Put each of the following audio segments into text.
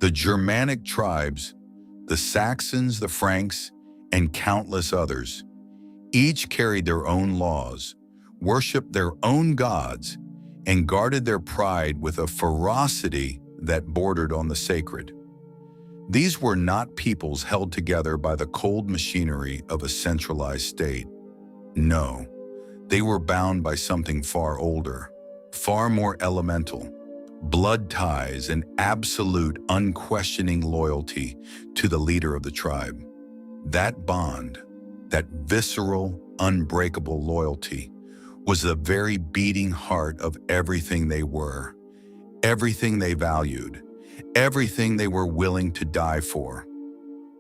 The Germanic tribes, the Saxons, the Franks, and countless others, each carried their own laws, worshipped their own gods, and guarded their pride with a ferocity that bordered on the sacred. These were not peoples held together by the cold machinery of a centralized state. No, they were bound by something far older, far more elemental: blood ties and absolute, unquestioning loyalty to the leader of the tribe. That bond, that visceral, unbreakable loyalty, was the very beating heart of everything they were, everything they valued, everything they were willing to die for.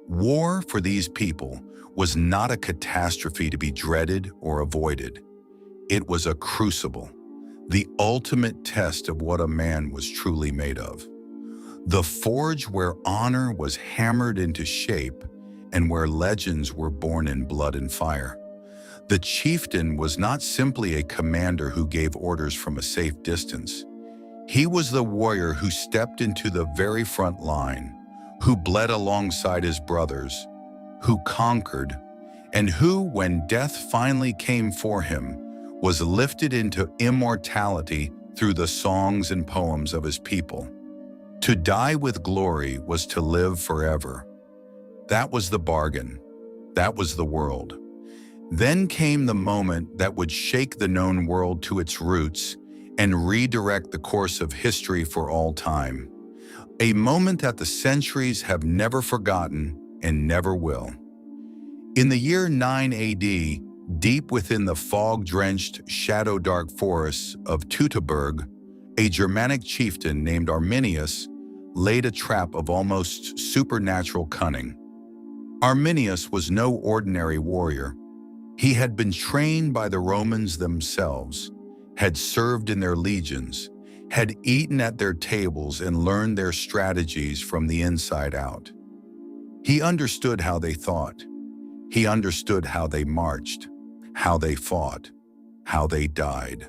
War for these people was not a catastrophe to be dreaded or avoided. It was a crucible, the ultimate test of what a man was truly made of. The forge where honor was hammered into shape and where legends were born in blood and fire. The chieftain was not simply a commander who gave orders from a safe distance. He was the warrior who stepped into the very front line, who bled alongside his brothers, who conquered, and who, when death finally came for him, was lifted into immortality through the songs and poems of his people. To die with glory was to live forever. That was the bargain. That was the world. Then came the moment that would shake the known world to its roots and redirect the course of history for all time. A moment that the centuries have never forgotten and never will. In the year 9 AD, deep within the fog-drenched, shadow-dark forests of Teutoburg, a Germanic chieftain named Arminius laid a trap of almost supernatural cunning. Arminius was no ordinary warrior. He had been trained by the Romans themselves, had served in their legions, had eaten at their tables and learned their strategies from the inside out. He understood how they thought. He understood how they marched, how they fought, how they died.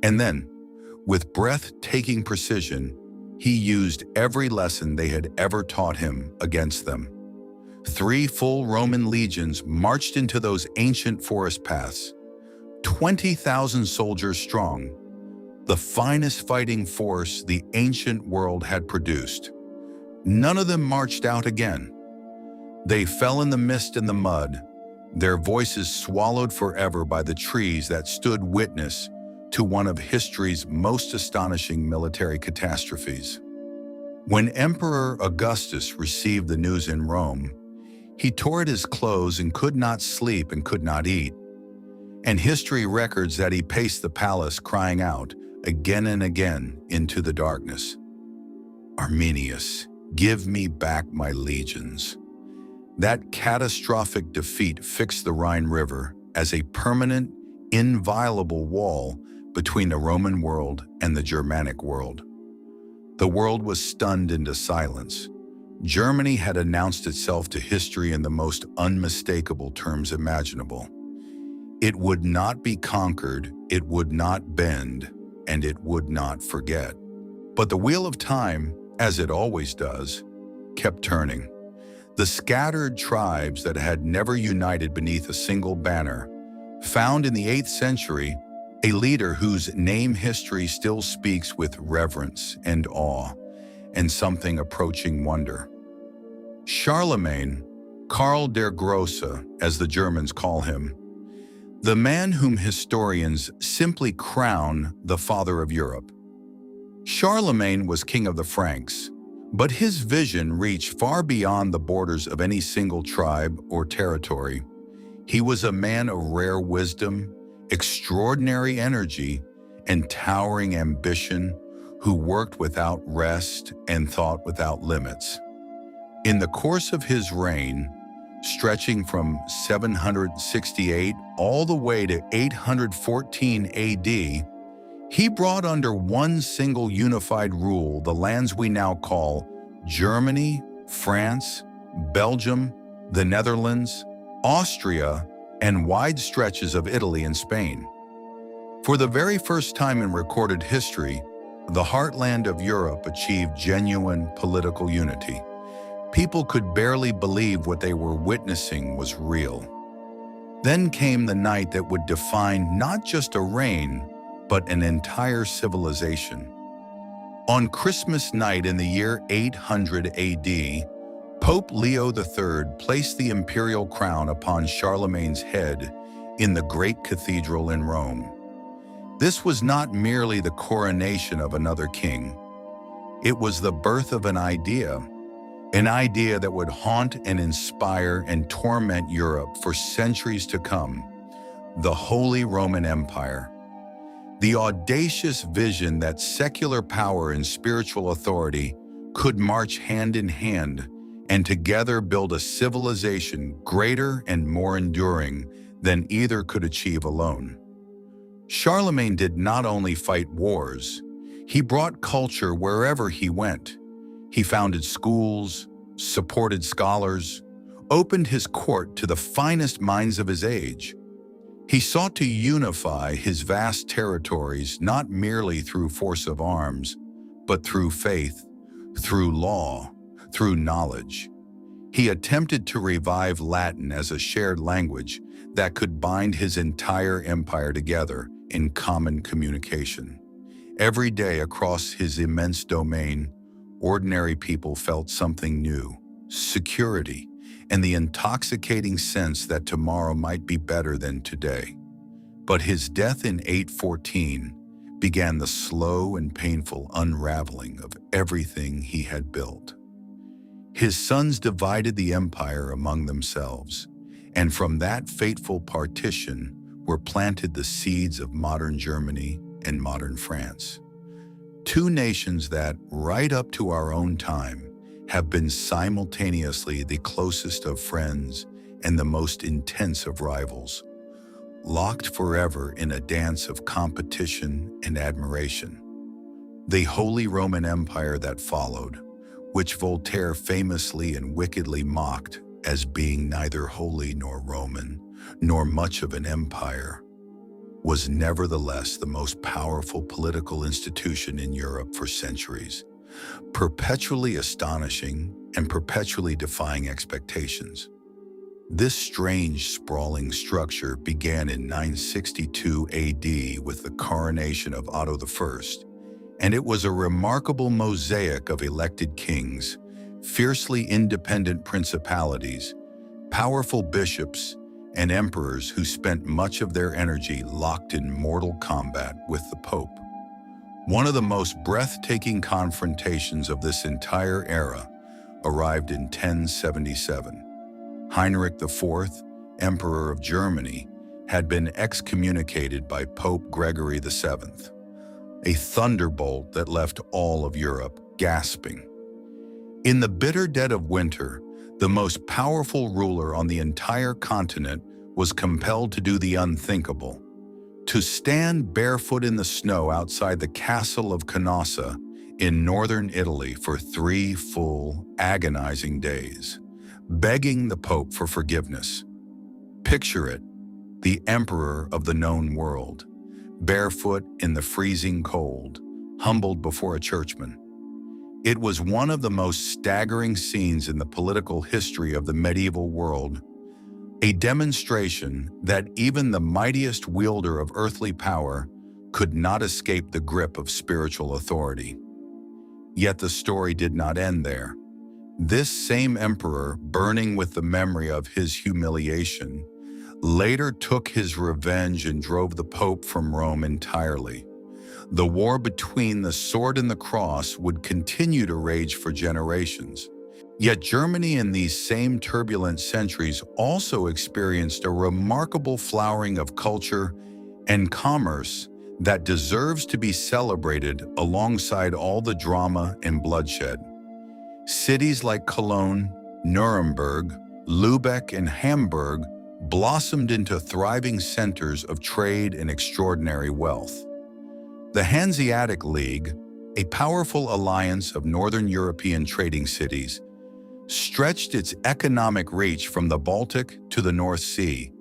And then, with breathtaking precision, he used every lesson they had ever taught him against them. 3 full Roman legions marched into those ancient forest paths, 20,000 soldiers strong, the finest fighting force the ancient world had produced. None of them marched out again. They fell in the mist and the mud, their voices swallowed forever by the trees that stood witness to one of history's most astonishing military catastrophes. When Emperor Augustus received the news in Rome, he tore at his clothes and could not sleep and could not eat. And history records that he paced the palace crying out again and again into the darkness, "Arminius, give me back my legions." That catastrophic defeat fixed the Rhine River as a permanent, inviolable wall between the Roman world and the Germanic world. The world was stunned into silence. Germany had announced itself to history in the most unmistakable terms imaginable. It would not be conquered, it would not bend, and it would not forget. But the wheel of time, as it always does, kept turning. The scattered tribes that had never united beneath a single banner found in the 8th century a leader whose name history still speaks with reverence and awe and something approaching wonder. Charlemagne, Karl der Grosse, as the Germans call him, the man whom historians simply crown the father of Europe. Charlemagne was king of the Franks, but his vision reached far beyond the borders of any single tribe or territory. He was a man of rare wisdom, extraordinary energy, and towering ambition, who worked without rest and thought without limits. In the course of his reign, stretching from 768 all the way to 814 AD, he brought under one single unified rule the lands we now call Germany, France, Belgium, the Netherlands, Austria, and wide stretches of Italy and Spain. For the very first time in recorded history, The heartland of Europe achieved genuine political unity. People could barely believe what they were witnessing was real. Then came the night that would define not just a reign, but an entire civilization. On Christmas night in the year 800 AD, Pope Leo III placed the imperial crown upon Charlemagne's head in the great cathedral in Rome. This was not merely the coronation of another king. It was the birth of an idea that would haunt and inspire and torment Europe for centuries to come: the Holy Roman Empire. The audacious vision that secular power and spiritual authority could march hand in hand and together build a civilization greater and more enduring than either could achieve alone. Charlemagne did not only fight wars, he brought culture wherever he went. He founded schools, supported scholars, opened his court to the finest minds of his age. He sought to unify his vast territories not merely through force of arms, but through faith, through law, through knowledge. He attempted to revive Latin as a shared language that could bind his entire empire together in common communication. Every day across his immense domain, ordinary people felt something new: security, and the intoxicating sense that tomorrow might be better than today. But his death in 814 began the slow and painful unraveling of everything he had built. His sons divided the empire among themselves, and from that fateful partition were planted the seeds of modern Germany and modern France. Two nations that, right up to our own time, have been simultaneously the closest of friends and the most intense of rivals, locked forever in a dance of competition and admiration. The Holy Roman Empire that followed, which Voltaire famously and wickedly mocked as being neither holy nor Roman, nor much of an empire, was nevertheless the most powerful political institution in Europe for centuries, perpetually astonishing and perpetually defying expectations. This strange, sprawling structure began in 962 AD with the coronation of Otto I, and it was a remarkable mosaic of elected kings, fiercely independent principalities, powerful bishops, and emperors who spent much of their energy locked in mortal combat with the Pope. One of the most breathtaking confrontations of this entire era arrived in 1077. Heinrich IV, Emperor of Germany, had been excommunicated by Pope Gregory VII, a thunderbolt that left all of Europe gasping. In the bitter dead of winter, the most powerful ruler on the entire continent was compelled to do the unthinkable: to stand barefoot in the snow outside the castle of Canossa in northern Italy for 3 full, agonizing days, begging the Pope for forgiveness. Picture it: the emperor of the known world, barefoot in the freezing cold, humbled before a churchman. It was one of the most staggering scenes in the political history of the medieval world, a demonstration that even the mightiest wielder of earthly power could not escape the grip of spiritual authority. Yet the story did not end there. This same emperor, burning with the memory of his humiliation, later took his revenge and drove the Pope from Rome entirely. The war between the sword and the cross would continue to rage for generations. Yet Germany in these same turbulent centuries also experienced a remarkable flowering of culture and commerce that deserves to be celebrated alongside all the drama and bloodshed. Cities like Cologne, Nuremberg, Lübeck, and Hamburg blossomed into thriving centers of trade and extraordinary wealth. The Hanseatic League, a powerful alliance of Northern European trading cities, stretched its economic reach from the Baltic to the North Sea,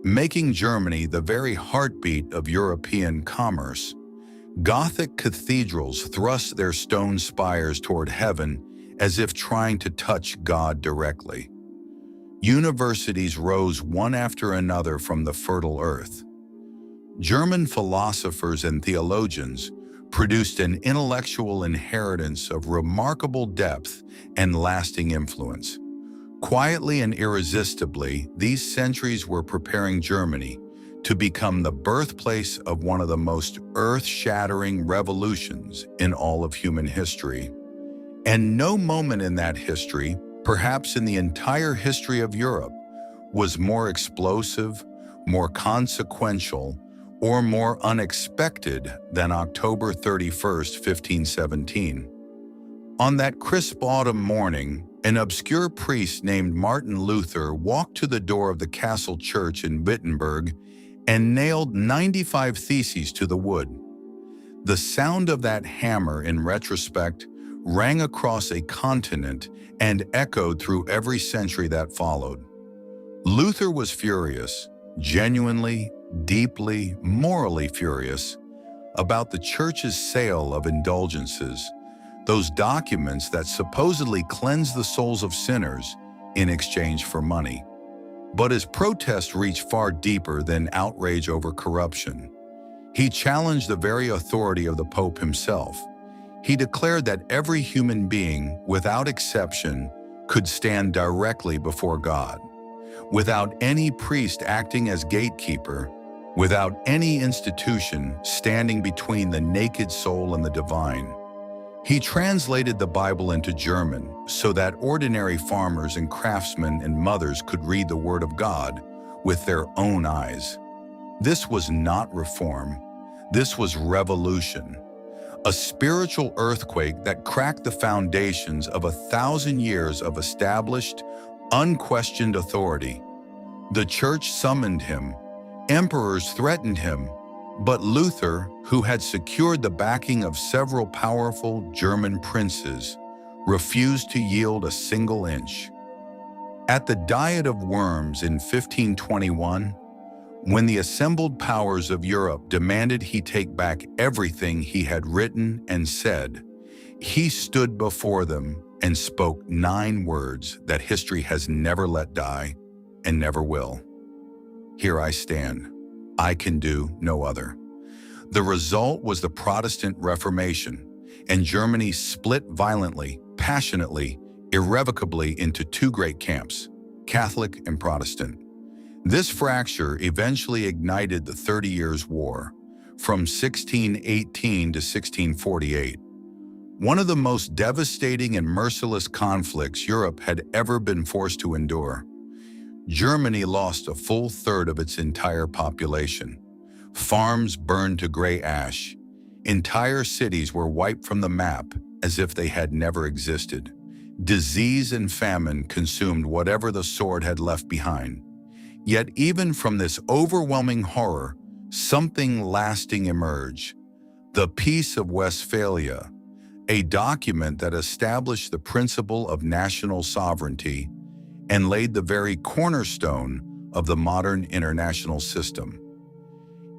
making Germany the very heartbeat of European commerce. Gothic cathedrals thrust their stone spires toward heaven as if trying to touch God directly. Universities rose one after another from the fertile earth. German philosophers and theologians produced an intellectual inheritance of remarkable depth and lasting influence. Quietly and irresistibly, these centuries were preparing Germany to become the birthplace of one of the most earth-shattering revolutions in all of human history. And no moment in that history, perhaps in the entire history of Europe, was more explosive, more consequential, or more unexpected than October 31st, 1517. On that crisp autumn morning, an obscure priest named Martin Luther walked to the door of the castle church in Wittenberg and nailed 95 theses to the wood. The sound of that hammer, in retrospect, rang across a continent and echoed through every century that followed. Luther was furious, genuinely, deeply, morally furious, about the church's sale of indulgences, those documents that supposedly cleanse the souls of sinners in exchange for money. But his protest reached far deeper than outrage over corruption. He challenged the very authority of the Pope himself. He declared that every human being, without exception, could stand directly before God, without any priest acting as gatekeeper, without any institution standing between the naked soul and the divine. He translated the Bible into German so that ordinary farmers and craftsmen and mothers could read the Word of God with their own eyes. This was not reform. This was revolution. A spiritual earthquake that cracked the foundations of 1,000 years of established, unquestioned authority. The church summoned him. Emperors threatened him. But Luther, who had secured the backing of several powerful German princes, refused to yield a single inch. At the Diet of Worms in 1521, when the assembled powers of Europe demanded he take back everything he had written and said, he stood before them and spoke 9 words that history has never let die and never will. Here I stand. I can do no other. The result was the Protestant Reformation, and Germany split violently, passionately, irrevocably into 2 great camps, Catholic and Protestant. This fracture eventually ignited the 30 Years' War, from 1618 to 1648, one of the most devastating and merciless conflicts Europe had ever been forced to endure. Germany lost a full third of its entire population. Farms burned to gray ash. Entire cities were wiped from the map as if they had never existed. Disease and famine consumed whatever the sword had left behind. Yet even from this overwhelming horror, something lasting emerged. The Peace of Westphalia, a document that established the principle of national sovereignty and laid the very cornerstone of the modern international system.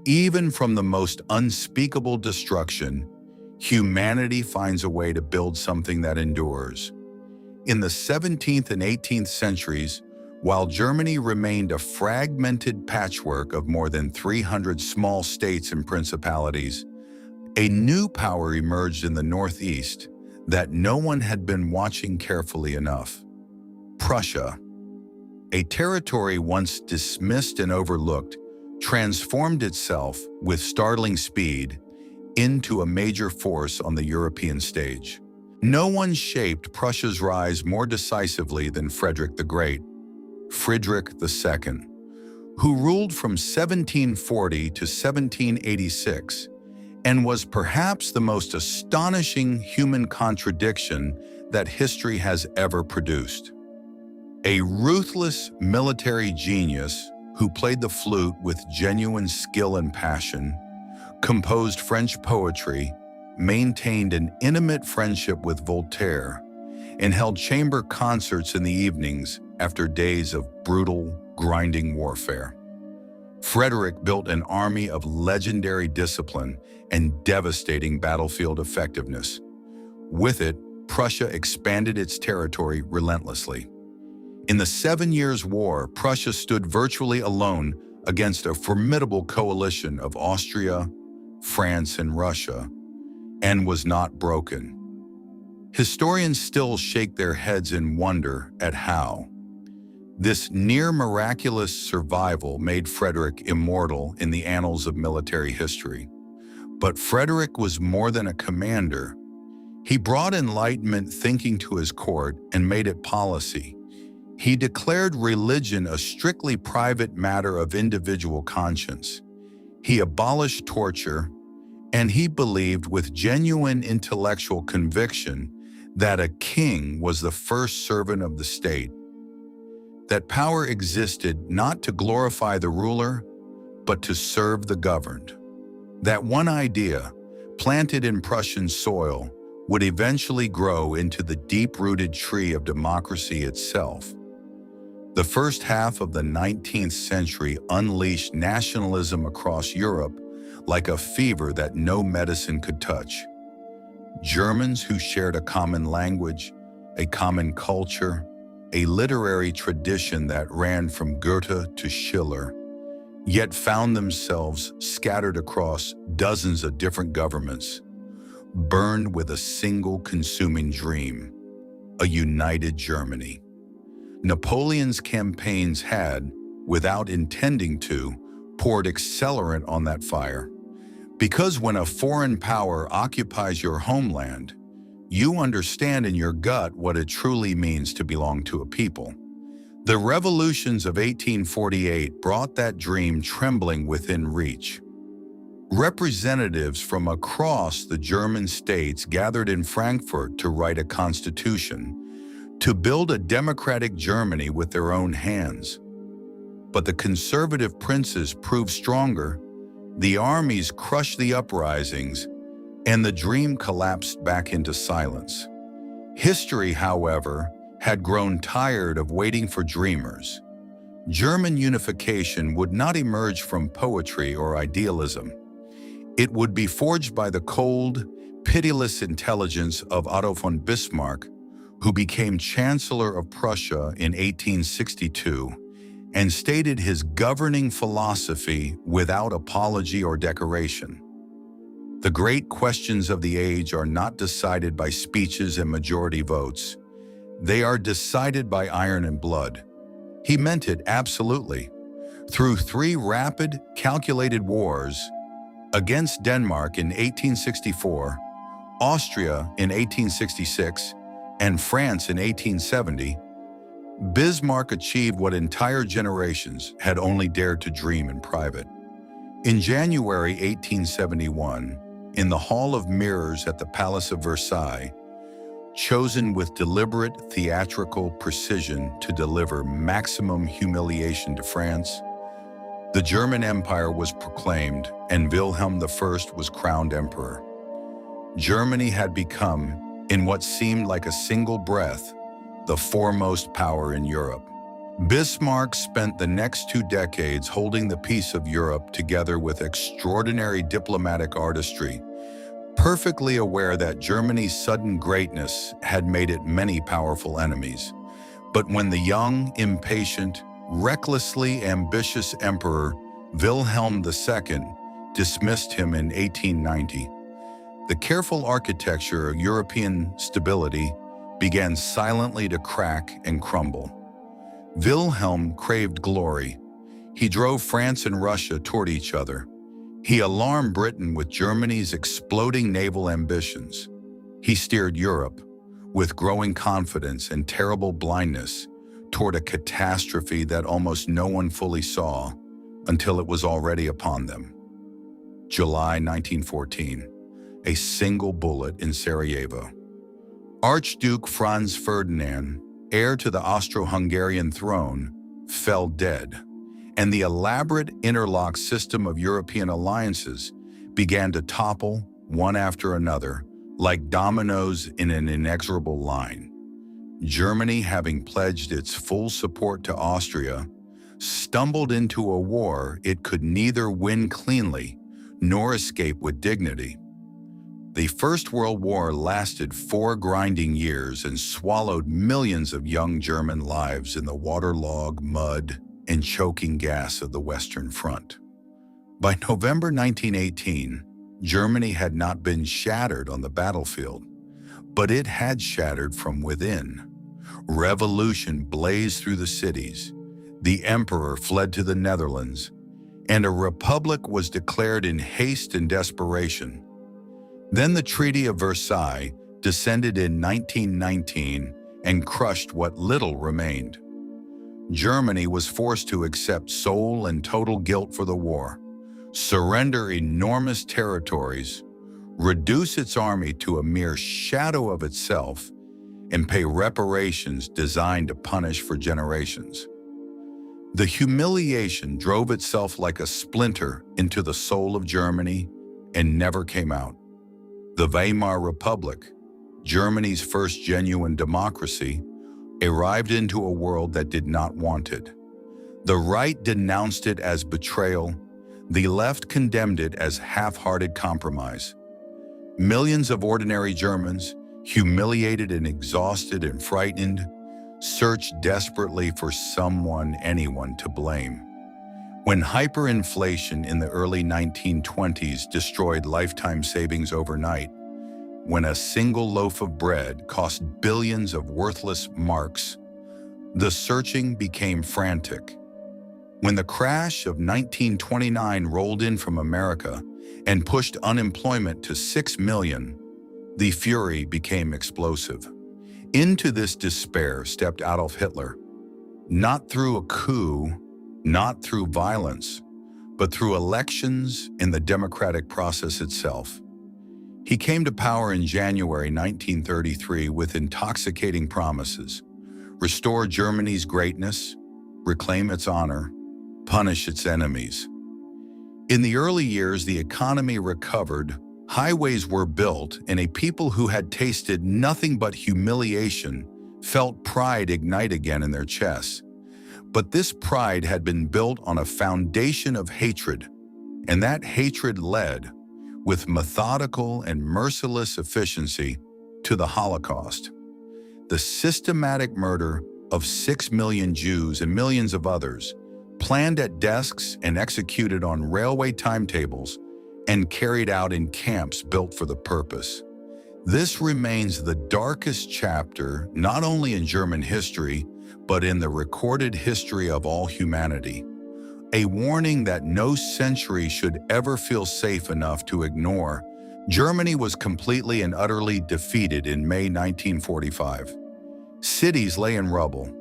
Even from the most unspeakable destruction, humanity finds a way to build something that endures. In the 17th and 18th centuries, while Germany remained a fragmented patchwork of more than 300 small states and principalities, a new power emerged in the northeast that no one had been watching carefully enough. Prussia, a territory once dismissed and overlooked, transformed itself with startling speed into a major force on the European stage. No one shaped Prussia's rise more decisively than Frederick the Great, Friedrich II, who ruled from 1740 to 1786 and was perhaps the most astonishing human contradiction that history has ever produced. A ruthless military genius who played the flute with genuine skill and passion, composed French poetry, maintained an intimate friendship with Voltaire, and held chamber concerts in the evenings after days of brutal, grinding warfare. Frederick built an army of legendary discipline and devastating battlefield effectiveness. With it, Prussia expanded its territory relentlessly. In the 7 Years' War, Prussia stood virtually alone against a formidable coalition of Austria, France, and Russia, and was not broken. Historians still shake their heads in wonder at how this near-miraculous survival made Frederick immortal in the annals of military history. But Frederick was more than a commander. He brought Enlightenment thinking to his court and made it policy. He declared religion a strictly private matter of individual conscience. He abolished torture, and he believed with genuine intellectual conviction that a king was the first servant of the state, that power existed not to glorify the ruler, but to serve the governed. That one idea, planted in Prussian soil, would eventually grow into the deep-rooted tree of democracy itself. The first half of the 19th century unleashed nationalism across Europe like a fever that no medicine could touch. Germans who shared a common language, a common culture, a literary tradition that ran from Goethe to Schiller, yet found themselves scattered across dozens of different governments, burned with a single consuming dream, a united Germany. Napoleon's campaigns had, without intending to, poured accelerant on that fire. Because when a foreign power occupies your homeland, you understand in your gut what it truly means to belong to a people. The revolutions of 1848 brought that dream trembling within reach. Representatives from across the German states gathered in Frankfurt to write a constitution, to build a democratic Germany with their own hands. But the conservative princes proved stronger, the armies crushed the uprisings, and the dream collapsed back into silence. History, however, had grown tired of waiting for dreamers. German unification would not emerge from poetry or idealism. It would be forged by the cold, pitiless intelligence of Otto von Bismarck, who became Chancellor of Prussia in 1862 and stated his governing philosophy without apology or decoration. The great questions of the age are not decided by speeches and majority votes. They are decided by iron and blood. He meant it absolutely. Through 3 rapid, calculated wars against Denmark in 1864, Austria in 1866, and France in 1870, Bismarck achieved what entire generations had only dared to dream in private. In January 1871, in the Hall of Mirrors at the Palace of Versailles, chosen with deliberate theatrical precision to deliver maximum humiliation to France, the German Empire was proclaimed and Wilhelm I was crowned emperor. Germany had become, in what seemed like a single breath, the foremost power in Europe. Bismarck spent the next 2 decades holding the peace of Europe together with extraordinary diplomatic artistry, perfectly aware that Germany's sudden greatness had made it many powerful enemies. But when the young, impatient, recklessly ambitious Emperor Wilhelm II dismissed him in 1890, the careful architecture of European stability began silently to crack and crumble. Wilhelm craved glory. He drove France and Russia toward each other. He alarmed Britain with Germany's exploding naval ambitions. He steered Europe, with growing confidence and terrible blindness, toward a catastrophe that almost no one fully saw until it was already upon them. July 1914, a single bullet in Sarajevo. Archduke Franz Ferdinand, heir to the Austro-Hungarian throne, fell dead, and the elaborate interlocked system of European alliances began to topple one after another like dominoes in an inexorable line. Germany, having pledged its full support to Austria, stumbled into a war it could neither win cleanly nor escape with dignity. The First World War lasted 4 grinding years and swallowed millions of young German lives in the waterlogged mud and choking gas of the Western Front. By November 1918, Germany had not been shattered on the battlefield, but it had shattered from within. Revolution blazed through the cities, the emperor fled to the Netherlands, and a republic was declared in haste and desperation. Then the Treaty of Versailles descended in 1919 and crushed what little remained. Germany was forced to accept sole and total guilt for the war, surrender enormous territories, reduce its army to a mere shadow of itself, and pay reparations designed to punish for generations. The humiliation drove itself like a splinter into the soul of Germany and never came out. The Weimar Republic, Germany's first genuine democracy, arrived into a world that did not want it. The right denounced it as betrayal, the left condemned it as half-hearted compromise. Millions of ordinary Germans, humiliated and exhausted and frightened, searched desperately for anyone to blame. When hyperinflation in the early 1920s destroyed lifetime savings overnight, when a single loaf of bread cost billions of worthless marks, the searching became frantic. When the crash of 1929 rolled in from America and pushed unemployment to 6 million, the fury became explosive. Into this despair stepped Adolf Hitler, not through a coup, not through violence, but through elections and the democratic process itself. He came to power in January 1933 with intoxicating promises: restore Germany's greatness, reclaim its honor, punish its enemies. In the early years, the economy recovered, highways were built, and a people who had tasted nothing but humiliation felt pride ignite again in their chests. But this pride had been built on a foundation of hatred, and that hatred led, with methodical and merciless efficiency, to the Holocaust. The systematic murder of 6 million Jews and millions of others, planned at desks and executed on railway timetables and carried out in camps built for the purpose. This remains the darkest chapter not only in German history, but in the recorded history of all humanity. A warning that no century should ever feel safe enough to ignore. Germany was completely and utterly defeated in May 1945. Cities lay in rubble.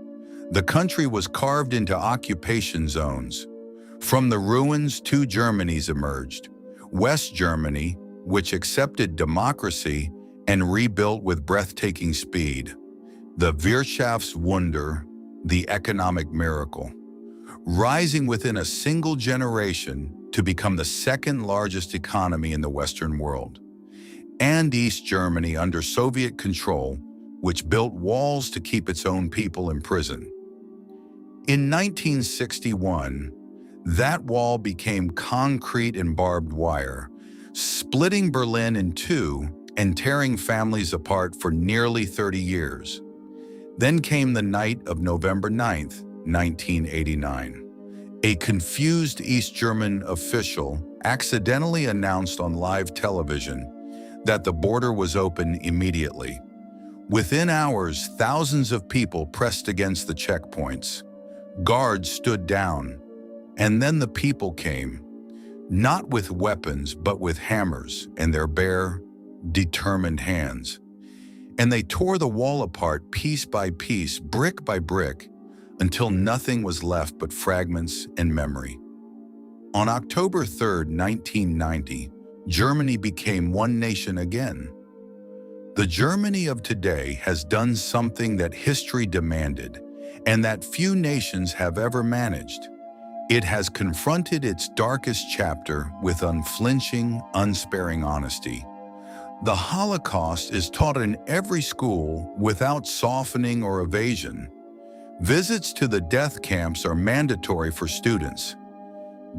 The country was carved into occupation zones. From the ruins, 2 Germanys emerged. West Germany, which accepted democracy and rebuilt with breathtaking speed. The Wirtschaftswunder, the economic miracle, rising within a single generation to become the second largest economy in the Western world. And East Germany under Soviet control, which built walls to keep its own people in prison. In 1961, that wall became concrete and barbed wire, splitting Berlin in 2 and tearing families apart for nearly 30 years. Then came the night of November 9, 1989. A confused East German official accidentally announced on live television that the border was open immediately. Within hours, thousands of people pressed against the checkpoints. Guards stood down, and then the people came, not with weapons, but with hammers and their bare, determined hands. And they tore the wall apart piece by piece, brick by brick, until nothing was left but fragments and memory. On October 3, 1990, Germany became one nation again. The Germany of today has done something that history demanded, and that few nations have ever managed. It has confronted its darkest chapter with unflinching, unsparing honesty. The Holocaust is taught in every school without softening or evasion. Visits to the death camps are mandatory for students.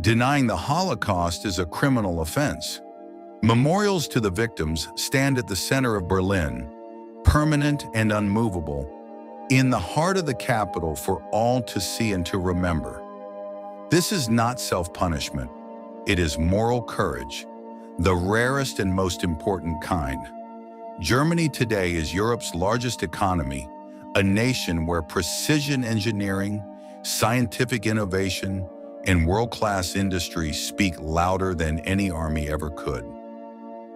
Denying the Holocaust is a criminal offense. Memorials to the victims stand at the center of Berlin, permanent and unmovable, in the heart of the capital for all to see and to remember. This is not self-punishment. It is moral courage, the rarest and most important kind. Germany today is Europe's largest economy, a nation where precision engineering, scientific innovation, and world-class industry speak louder than any army ever could.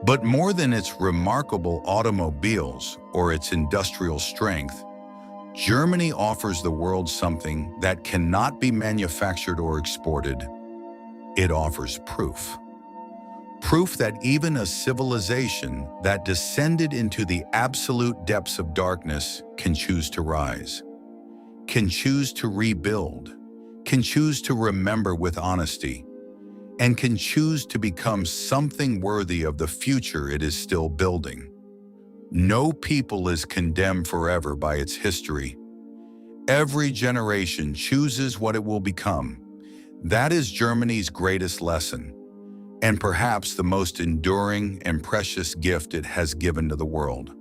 But more than its remarkable automobiles or its industrial strength, Germany offers the world something that cannot be manufactured or exported. It offers proof. Proof that even a civilization that descended into the absolute depths of darkness can choose to rise, can choose to rebuild, can choose to remember with honesty, and can choose to become something worthy of the future it is still building. No people is condemned forever by its history. Every generation chooses what it will become. That is Germany's greatest lesson, and perhaps the most enduring and precious gift it has given to the world.